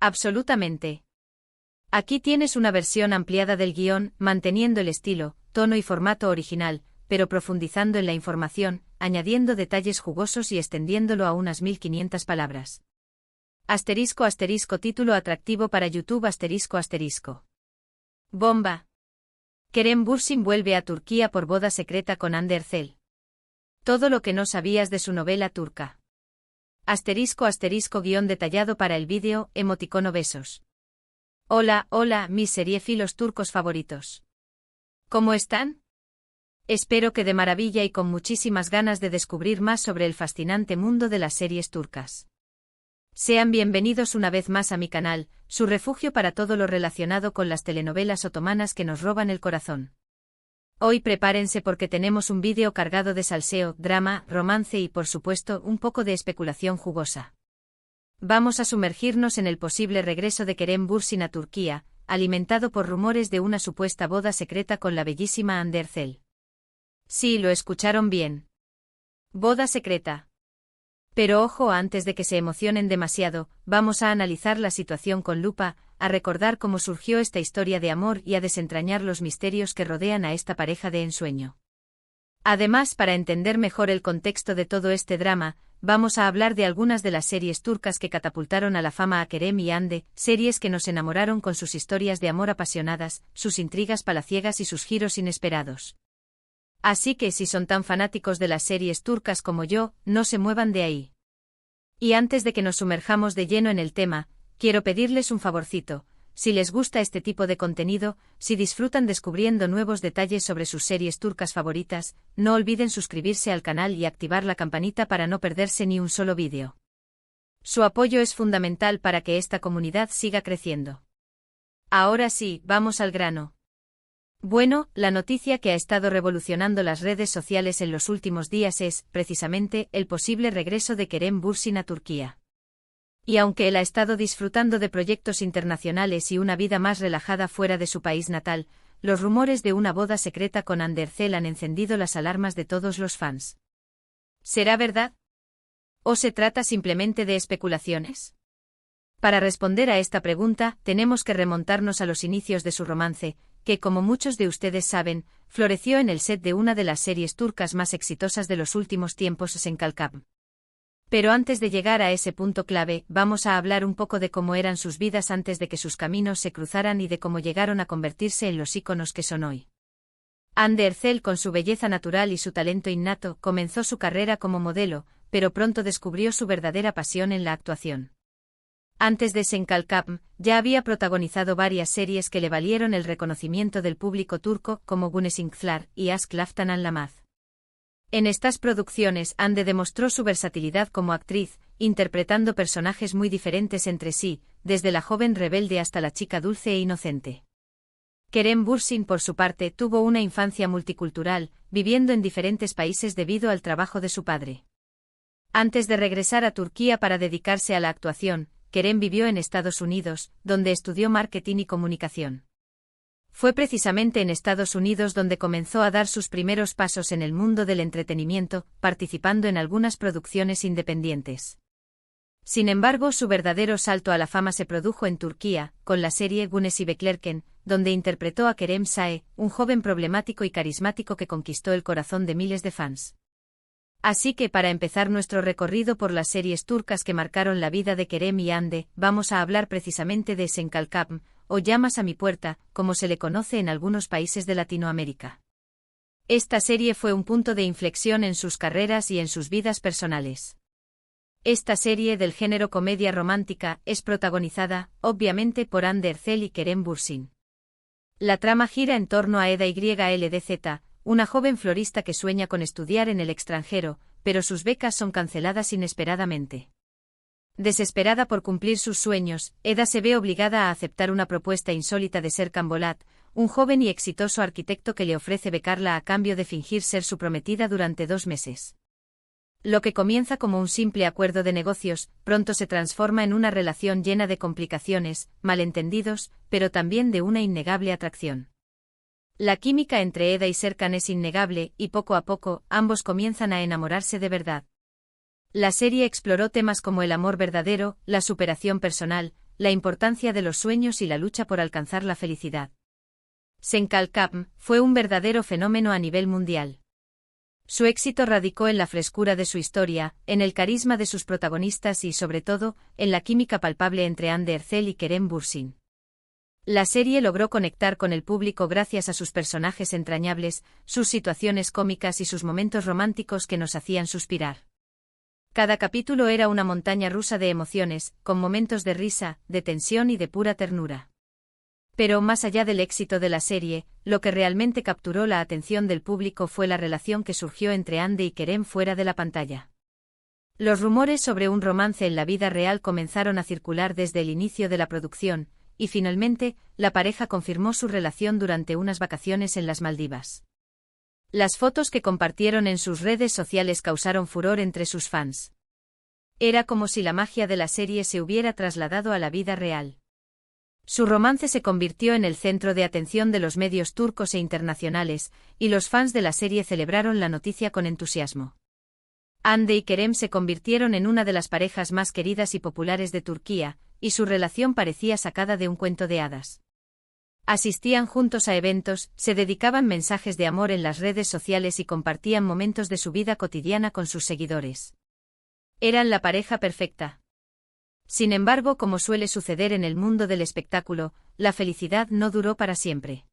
Absolutamente. Aquí tienes una versión ampliada del guión, manteniendo el estilo, tono y formato original, pero profundizando en la información, añadiendo detalles jugosos y extendiéndolo a unas 1500 palabras. *** Título atractivo para YouTube ***. Bomba. Kerem Bürsin vuelve a Turquía por boda secreta con Hande Erçel. Todo lo que no sabías de su novela turca. *** Guión detallado para el vídeo, emoticono besos. Hola, mis seriefilos turcos favoritos. ¿Cómo están? Espero que de maravilla y con muchísimas ganas de descubrir más sobre el fascinante mundo de las series turcas. Sean bienvenidos una vez más a mi canal, su refugio para todo lo relacionado con las telenovelas otomanas que nos roban el corazón. Hoy prepárense porque tenemos un vídeo cargado de salseo, drama, romance y por supuesto un poco de especulación jugosa. Vamos a sumergirnos en el posible regreso de Kerem Bürsin a Turquía, alimentado por rumores de una supuesta boda secreta con la bellísima Hande Erçel. Sí, lo escucharon bien. Boda secreta. Pero ojo, antes de que se emocionen demasiado, vamos a analizar la situación con lupa, a recordar cómo surgió esta historia de amor y a desentrañar los misterios que rodean a esta pareja de ensueño. Además, para entender mejor el contexto de todo este drama, vamos a hablar de algunas de las series turcas que catapultaron a la fama a Kerem y Hande, series que nos enamoraron con sus historias de amor apasionadas, sus intrigas palaciegas y sus giros inesperados. Así que si son tan fanáticos de las series turcas como yo, no se muevan de ahí. Y antes de que nos sumerjamos de lleno en el tema, quiero pedirles un favorcito. Si les gusta este tipo de contenido, si disfrutan descubriendo nuevos detalles sobre sus series turcas favoritas, no olviden suscribirse al canal y activar la campanita para no perderse ni un solo vídeo. Su apoyo es fundamental para que esta comunidad siga creciendo. Ahora sí, vamos al grano. Bueno, la noticia que ha estado revolucionando las redes sociales en los últimos días es, precisamente, el posible regreso de Kerem Bürsin a Turquía. Y aunque él ha estado disfrutando de proyectos internacionales y una vida más relajada fuera de su país natal, los rumores de una boda secreta con Hande Erçel han encendido las alarmas de todos los fans. ¿Será verdad? ¿O se trata simplemente de especulaciones? Para responder a esta pregunta, tenemos que remontarnos a los inicios de su romance, que como muchos de ustedes saben, floreció en el set de una de las series turcas más exitosas de los últimos tiempos, Senkalkap. Pero antes de llegar a ese punto clave, vamos a hablar un poco de cómo eran sus vidas antes de que sus caminos se cruzaran y de cómo llegaron a convertirse en los íconos que son hoy. Hande Erçel, con su belleza natural y su talento innato, comenzó su carrera como modelo, pero pronto descubrió su verdadera pasión en la actuación. Antes de Senkalkap, ya había protagonizado varias series que le valieron el reconocimiento del público turco como Güneşinkler y Aşk Laftan Anlamaz. En estas producciones, Hande demostró su versatilidad como actriz, interpretando personajes muy diferentes entre sí, desde la joven rebelde hasta la chica dulce e inocente. Kerem Bürsin, por su parte, tuvo una infancia multicultural, viviendo en diferentes países debido al trabajo de su padre. Antes de regresar a Turquía para dedicarse a la actuación, Kerem vivió en Estados Unidos, donde estudió marketing y comunicación. Fue precisamente en Estados Unidos donde comenzó a dar sus primeros pasos en el mundo del entretenimiento, participando en algunas producciones independientes. Sin embargo, su verdadero salto a la fama se produjo en Turquía, con la serie Güneşi Beklerken, donde interpretó a Kerem Sae, un joven problemático y carismático que conquistó el corazón de miles de fans. Así que para empezar nuestro recorrido por las series turcas que marcaron la vida de Kerem y Hande, vamos a hablar precisamente de Senkalkap, o Llamas a mi puerta, como se le conoce en algunos países de Latinoamérica. Esta serie fue un punto de inflexión en sus carreras y en sus vidas personales. Esta serie del género comedia romántica es protagonizada, obviamente, por Hande Erçel y Kerem Bürsin. La trama gira en torno a Eda Yldz, una joven florista que sueña con estudiar en el extranjero, pero sus becas son canceladas inesperadamente. Desesperada por cumplir sus sueños, Eda se ve obligada a aceptar una propuesta insólita de Serkan Bolat, un joven y exitoso arquitecto que le ofrece becarla a cambio de fingir ser su prometida durante 2 meses. Lo que comienza como un simple acuerdo de negocios, pronto se transforma en una relación llena de complicaciones, malentendidos, pero también de una innegable atracción. La química entre Eda y Serkan es innegable, y poco a poco, ambos comienzan a enamorarse de verdad. La serie exploró temas como el amor verdadero, la superación personal, la importancia de los sueños y la lucha por alcanzar la felicidad. Senkalkam fue un verdadero fenómeno a nivel mundial. Su éxito radicó en la frescura de su historia, en el carisma de sus protagonistas y, sobre todo, en la química palpable entre Hande Erçel y Kerem Bürsin. La serie logró conectar con el público gracias a sus personajes entrañables, sus situaciones cómicas y sus momentos románticos que nos hacían suspirar. Cada capítulo era una montaña rusa de emociones, con momentos de risa, de tensión y de pura ternura. Pero más allá del éxito de la serie, lo que realmente capturó la atención del público fue la relación que surgió entre Hande y Kerem fuera de la pantalla. Los rumores sobre un romance en la vida real comenzaron a circular desde el inicio de la producción, y finalmente, la pareja confirmó su relación durante unas vacaciones en las Maldivas. Las fotos que compartieron en sus redes sociales causaron furor entre sus fans. Era como si la magia de la serie se hubiera trasladado a la vida real. Su romance se convirtió en el centro de atención de los medios turcos e internacionales, y los fans de la serie celebraron la noticia con entusiasmo. Hande y Kerem se convirtieron en una de las parejas más queridas y populares de Turquía, y su relación parecía sacada de un cuento de hadas. Asistían juntos a eventos, se dedicaban mensajes de amor en las redes sociales y compartían momentos de su vida cotidiana con sus seguidores. Eran la pareja perfecta. Sin embargo, como suele suceder en el mundo del espectáculo, la felicidad no duró para siempre.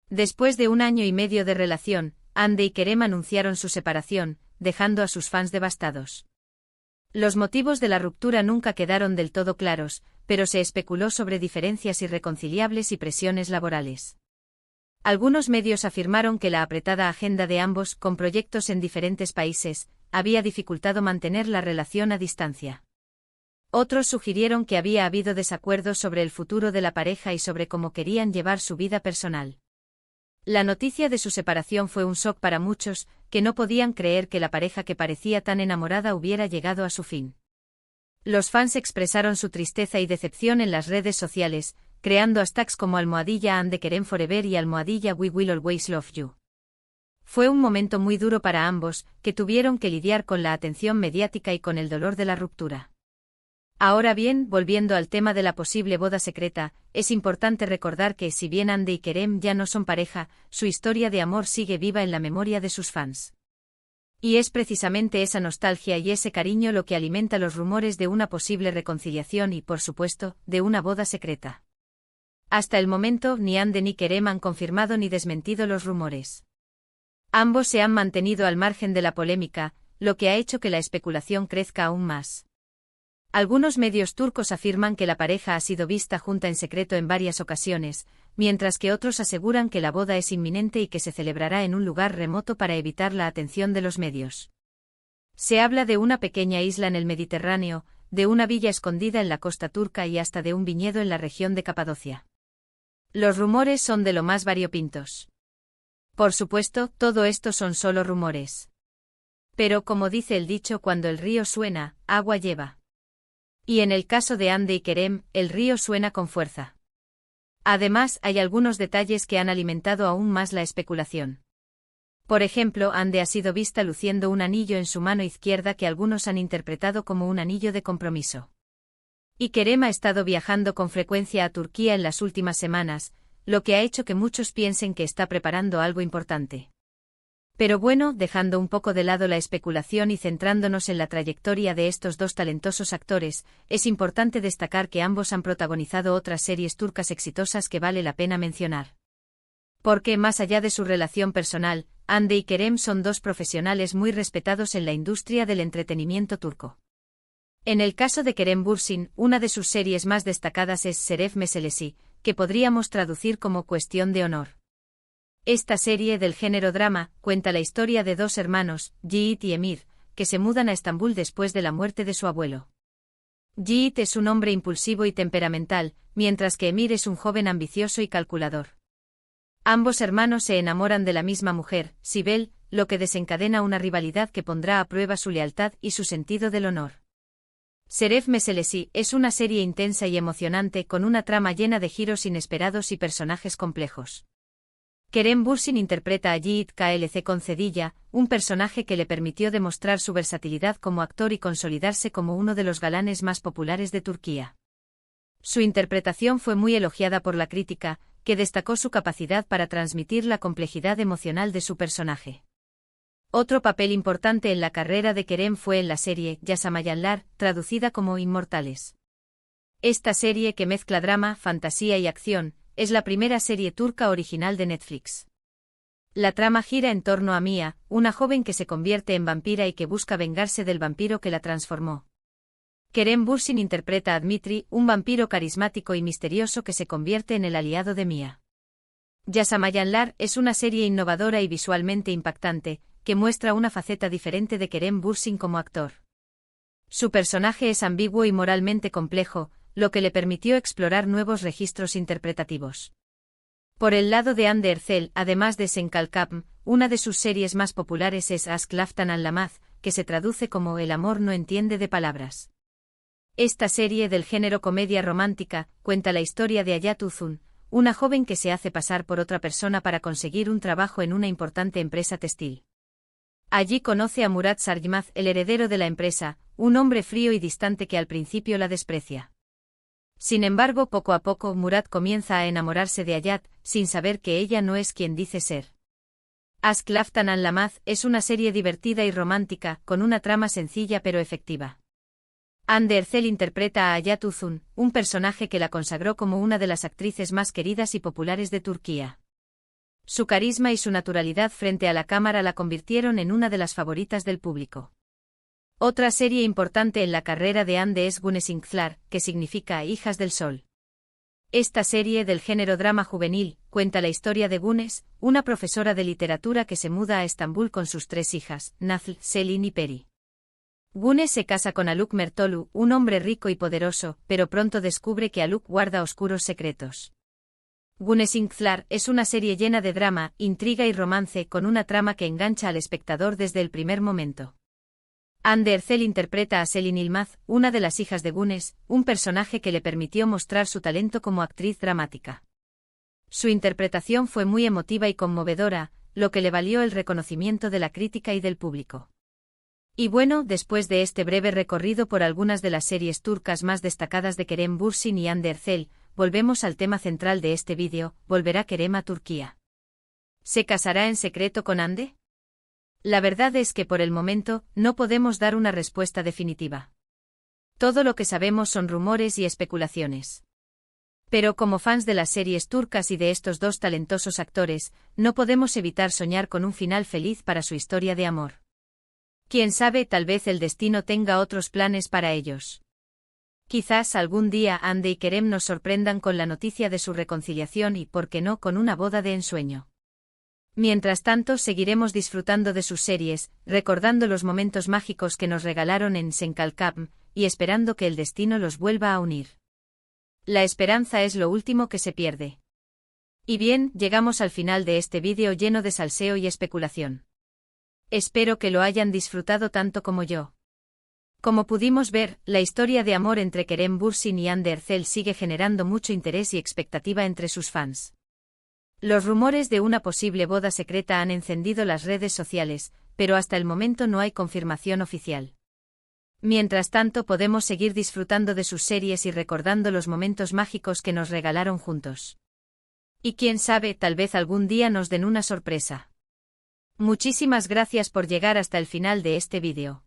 Después de 1 año y medio de relación, Hande y Kerem anunciaron su separación, dejando a sus fans devastados. Los motivos de la ruptura nunca quedaron del todo claros, pero se especuló sobre diferencias irreconciliables y presiones laborales. Algunos medios afirmaron que la apretada agenda de ambos, con proyectos en diferentes países, había dificultado mantener la relación a distancia. Otros sugirieron que había habido desacuerdos sobre el futuro de la pareja y sobre cómo querían llevar su vida personal. La noticia de su separación fue un shock para muchos, que no podían creer que la pareja que parecía tan enamorada hubiera llegado a su fin. Los fans expresaron su tristeza y decepción en las redes sociales, creando hashtags como #Hande Kerem Forever y #We Will Always Love You. Fue un momento muy duro para ambos, que tuvieron que lidiar con la atención mediática y con el dolor de la ruptura. Ahora bien, volviendo al tema de la posible boda secreta, es importante recordar que, si bien Hande y Kerem ya no son pareja, su historia de amor sigue viva en la memoria de sus fans. Y es precisamente esa nostalgia y ese cariño lo que alimenta los rumores de una posible reconciliación y, por supuesto, de una boda secreta. Hasta el momento, ni Hande ni Kerem han confirmado ni desmentido los rumores. Ambos se han mantenido al margen de la polémica, lo que ha hecho que la especulación crezca aún más. Algunos medios turcos afirman que la pareja ha sido vista junta en secreto en varias ocasiones, mientras que otros aseguran que la boda es inminente y que se celebrará en un lugar remoto para evitar la atención de los medios. Se habla de una pequeña isla en el Mediterráneo, de una villa escondida en la costa turca y hasta de un viñedo en la región de Capadocia. Los rumores son de lo más variopintos. Por supuesto, todo esto son solo rumores. Pero como dice el dicho, cuando el río suena, agua lleva. Y en el caso de Hande y Kerem, el río suena con fuerza. Además, hay algunos detalles que han alimentado aún más la especulación. Por ejemplo, Hande ha sido vista luciendo un anillo en su mano izquierda que algunos han interpretado como un anillo de compromiso. Y Kerem ha estado viajando con frecuencia a Turquía en las últimas semanas, lo que ha hecho que muchos piensen que está preparando algo importante. Pero bueno, dejando un poco de lado la especulación y centrándonos en la trayectoria de estos dos talentosos actores, es importante destacar que ambos han protagonizado otras series turcas exitosas que vale la pena mencionar. Porque, más allá de su relación personal, Hande y Kerem son dos profesionales muy respetados en la industria del entretenimiento turco. En el caso de Kerem Bürsin, una de sus series más destacadas es Şeref Meselesi, que podríamos traducir como Cuestión de Honor. Esta serie del género drama cuenta la historia de dos hermanos, Yiğit y Emir, que se mudan a Estambul después de la muerte de su abuelo. Yiğit es un hombre impulsivo y temperamental, mientras que Emir es un joven ambicioso y calculador. Ambos hermanos se enamoran de la misma mujer, Sibel, lo que desencadena una rivalidad que pondrá a prueba su lealtad y su sentido del honor. Şeref Meselesi es una serie intensa y emocionante con una trama llena de giros inesperados y personajes complejos. Kerem Bürsin interpreta a Yiğit Klc Concedilla, un personaje que le permitió demostrar su versatilidad como actor y consolidarse como uno de los galanes más populares de Turquía. Su interpretación fue muy elogiada por la crítica, que destacó su capacidad para transmitir la complejidad emocional de su personaje. Otro papel importante en la carrera de Kerem fue en la serie Yaşamayanlar, traducida como Inmortales. Esta serie, que mezcla drama, fantasía y acción, es la primera serie turca original de Netflix. La trama gira en torno a Mia, una joven que se convierte en vampira y que busca vengarse del vampiro que la transformó. Kerem Bürsin interpreta a Dmitri, un vampiro carismático y misterioso que se convierte en el aliado de Mia. Yaşamayanlar es una serie innovadora y visualmente impactante, que muestra una faceta diferente de Kerem Bürsin como actor. Su personaje es ambiguo y moralmente complejo, lo que le permitió explorar nuevos registros interpretativos. Por el lado de Hande Erçel, además de Senkalkapm, una de sus series más populares es Aşk Laftan Anlamaz, que se traduce como El amor no entiende de palabras. Esta serie del género comedia romántica cuenta la historia de Hayat Uzun, una joven que se hace pasar por otra persona para conseguir un trabajo en una importante empresa textil. Allí conoce a Murat Sargmaz, el heredero de la empresa, un hombre frío y distante que al principio la desprecia. Sin embargo, poco a poco Murat comienza a enamorarse de Hayat, sin saber que ella no es quien dice ser. Aşk Laftan Anlamaz es una serie divertida y romántica, con una trama sencilla pero efectiva. Hande Erçel interpreta a Hayat Uzun, un personaje que la consagró como una de las actrices más queridas y populares de Turquía. Su carisma y su naturalidad frente a la cámara la convirtieron en una de las favoritas del público. Otra serie importante en la carrera de Hande es Güneş İnkizler, que significa Hijas del Sol. Esta serie del género drama juvenil cuenta la historia de Güneş, una profesora de literatura que se muda a Estambul con sus 3 hijas, Nazlı, Selin y Peri. Güneş se casa con Haluk Mertolu, un hombre rico y poderoso, pero pronto descubre que Haluk guarda oscuros secretos. Güneş İnkizler es una serie llena de drama, intriga y romance con una trama que engancha al espectador desde el primer momento. Hande Erçel interpreta a Selin Yılmaz, una de las hijas de Güneş, un personaje que le permitió mostrar su talento como actriz dramática. Su interpretación fue muy emotiva y conmovedora, lo que le valió el reconocimiento de la crítica y del público. Y bueno, después de este breve recorrido por algunas de las series turcas más destacadas de Kerem Bürsin y Hande Erçel, volvemos al tema central de este vídeo: ¿volverá Kerem a Turquía? ¿Se casará en secreto con Hande? La verdad es que por el momento, no podemos dar una respuesta definitiva. Todo lo que sabemos son rumores y especulaciones. Pero como fans de las series turcas y de estos dos talentosos actores, no podemos evitar soñar con un final feliz para su historia de amor. Quién sabe, tal vez el destino tenga otros planes para ellos. Quizás algún día Hande y Kerem nos sorprendan con la noticia de su reconciliación y, por qué no, con una boda de ensueño. Mientras tanto, seguiremos disfrutando de sus series, recordando los momentos mágicos que nos regalaron en Senkalkapm, y esperando que el destino los vuelva a unir. La esperanza es lo último que se pierde. Y bien, llegamos al final de este vídeo lleno de salseo y especulación. Espero que lo hayan disfrutado tanto como yo. Como pudimos ver, la historia de amor entre Kerem Bürsin y Hande Erçel sigue generando mucho interés y expectativa entre sus fans. Los rumores de una posible boda secreta han encendido las redes sociales, pero hasta el momento no hay confirmación oficial. Mientras tanto, podemos seguir disfrutando de sus series y recordando los momentos mágicos que nos regalaron juntos. Y quién sabe, tal vez algún día nos den una sorpresa. Muchísimas gracias por llegar hasta el final de este vídeo.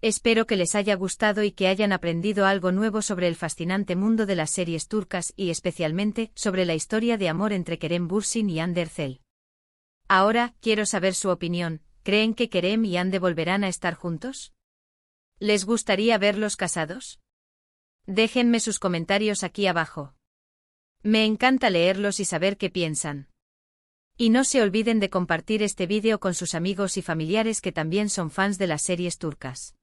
Espero que les haya gustado y que hayan aprendido algo nuevo sobre el fascinante mundo de las series turcas y especialmente sobre la historia de amor entre Kerem Bürsin y Hande Erçel. Ahora, quiero saber su opinión. ¿Creen que Kerem y Hande volverán a estar juntos? ¿Les gustaría verlos casados? Déjenme sus comentarios aquí abajo. Me encanta leerlos y saber qué piensan. Y no se olviden de compartir este vídeo con sus amigos y familiares que también son fans de las series turcas.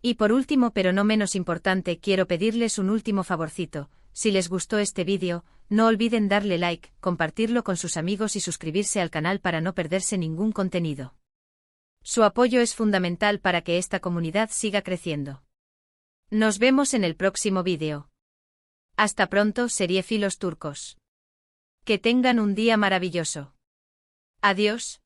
Y por último, pero no menos importante, quiero pedirles un último favorcito. Si les gustó este vídeo, no olviden darle like, compartirlo con sus amigos y suscribirse al canal para no perderse ningún contenido. Su apoyo es fundamental para que esta comunidad siga creciendo. Nos vemos en el próximo vídeo. Hasta pronto, seriefilos turcos. Que tengan un día maravilloso. Adiós.